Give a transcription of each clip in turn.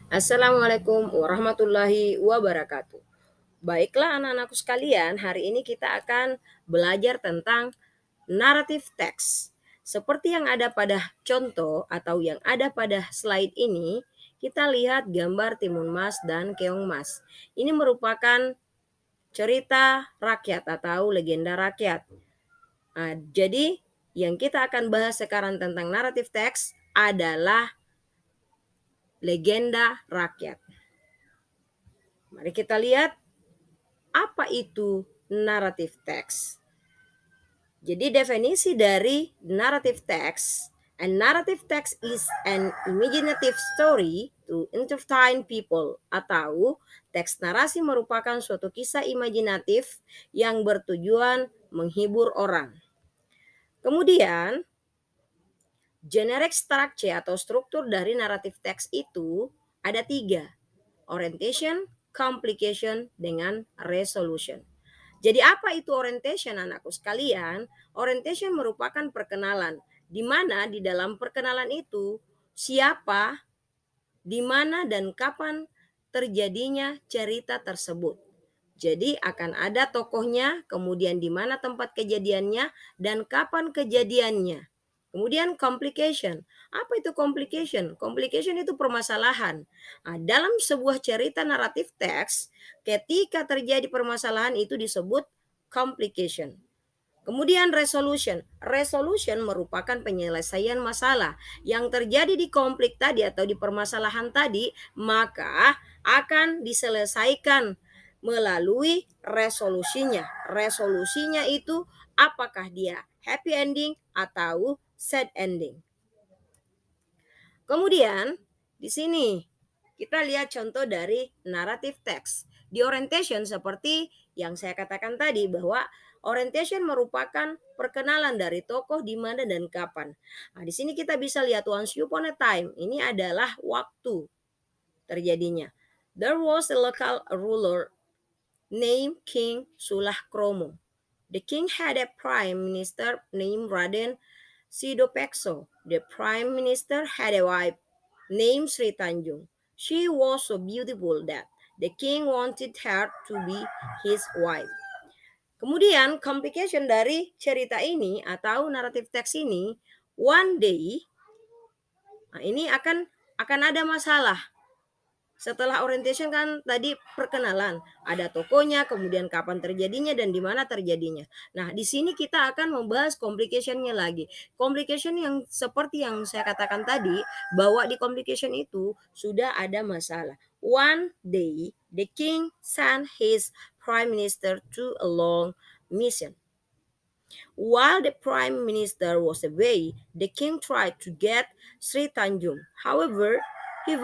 Assalamualaikum warahmatullahi wabarakatuh. Baiklah anak-anakku sekalian, hari ini kita akan belajar tentang narrative text. Seperti yang ada pada contoh atau yang ada pada slide ini, kita lihat gambar Timun Mas dan Keong Mas. Ini merupakan cerita rakyat atau legenda rakyat. Jadi yang kita akan bahas sekarang tentang narrative text adalah legenda rakyat. Mari kita lihat apa itu narrative text. Jadi definisi dari narrative text, a narrative text is an imaginative story to entertain people, atau teks narasi merupakan suatu kisah imajinatif yang bertujuan menghibur orang. Kemudian, generic structure atau struktur dari narrative text itu ada 3, orientation, complication, dengan resolution. Jadi apa itu orientation anakku sekalian? Orientation merupakan perkenalan, di mana di dalam perkenalan itu siapa, di mana dan kapan terjadinya cerita tersebut. Jadi akan ada tokohnya, kemudian di mana tempat kejadiannya, dan kapan kejadiannya. Kemudian complication. Apa itu complication? Complication itu permasalahan. Dalam sebuah cerita naratif teks, ketika terjadi permasalahan itu disebut complication. Kemudian resolution. Resolution merupakan penyelesaian masalah yang terjadi di konflik tadi atau di permasalahan tadi, maka akan diselesaikan melalui resolusinya. Resolusinya itu apakah dia happy ending atau sad ending. Kemudian di sini kita lihat contoh dari narrative text. Di orientation seperti yang saya katakan tadi bahwa orientation merupakan perkenalan dari tokoh di mana dan kapan. Di sini kita bisa lihat once upon a time. Ini adalah waktu terjadinya. There was a local ruler named King Sulakromo. The king had a prime minister named Raden Sidopekso. The prime minister had a wife named Sri Tanjung. She was so beautiful that the king wanted her to be his wife. Kemudian complication dari cerita ini atau naratif teks ini, one day ini akan ada masalah. Setelah orientation kan tadi perkenalan, ada tokonya, kemudian kapan terjadinya dan di mana terjadinya. Nah, di sini kita akan membahas complication-nya lagi. Complication yang seperti yang saya katakan tadi, bahwa di complication itu sudah ada masalah. One day, the king sent his prime minister to a long mission. While the prime minister was away, the king tried to get Sri Tanjung. However, he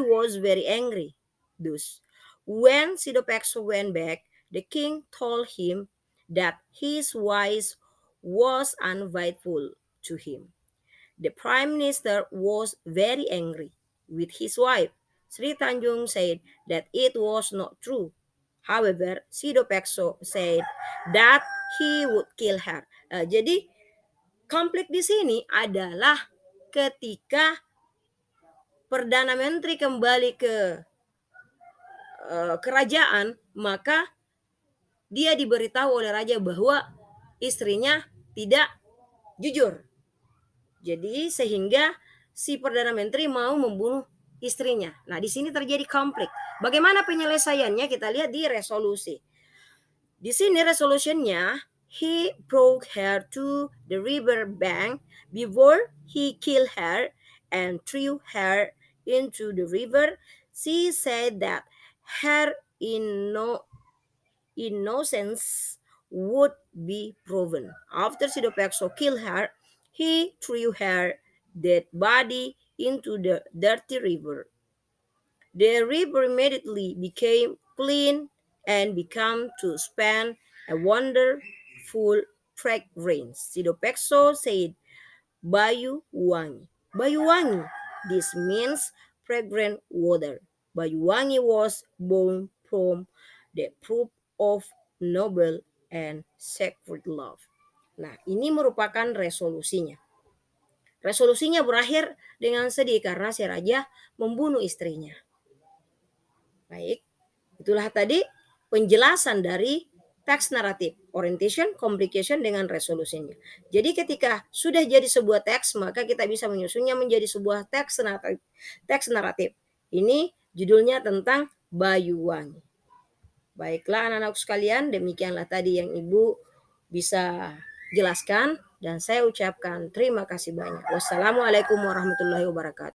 was very angry. Thus, when Sidopekso went back, the king told him that his wife was unfaithful to him. The prime minister was very angry with his wife. Sri Tanjung said that it was not true. However, Sidopekso said that he would kill her. Jadi konflik di sini adalah ketika Perdana Menteri kembali ke kerajaan, maka dia diberitahu oleh raja bahwa istrinya tidak jujur. Jadi sehingga si Perdana Menteri mau membunuh istrinya. Nah, di sini terjadi konflik. Bagaimana penyelesaiannya? Kita lihat di resolusi. Di sini resolusinya, he brought her to the river bank before he killed her and threw her into the river. She said that her innocence would be proven. After Sidopekso killed her, he threw her dead body into the dirty river. The river immediately became clean and began to span a wonderful fragrance. Sidopekso said, Bayu Wangi. Bayu Wangi. This means fragrant water. Bayu Wangi was born from the proof of noble and sacred love. Nah, ini merupakan resolusinya. Resolusinya berakhir dengan sedih karena si raja membunuh istrinya. Baik, itulah tadi penjelasan dari teks naratif, orientation, complication dengan resolusinya. Jadi ketika sudah jadi sebuah teks, maka kita bisa menyusunnya menjadi sebuah teks naratif. Teks naratif. Ini judulnya tentang Bayuwangi. Baiklah anak-anak sekalian, demikianlah tadi yang Ibu bisa jelaskan dan saya ucapkan terima kasih banyak. Wassalamualaikum warahmatullahi wabarakatuh.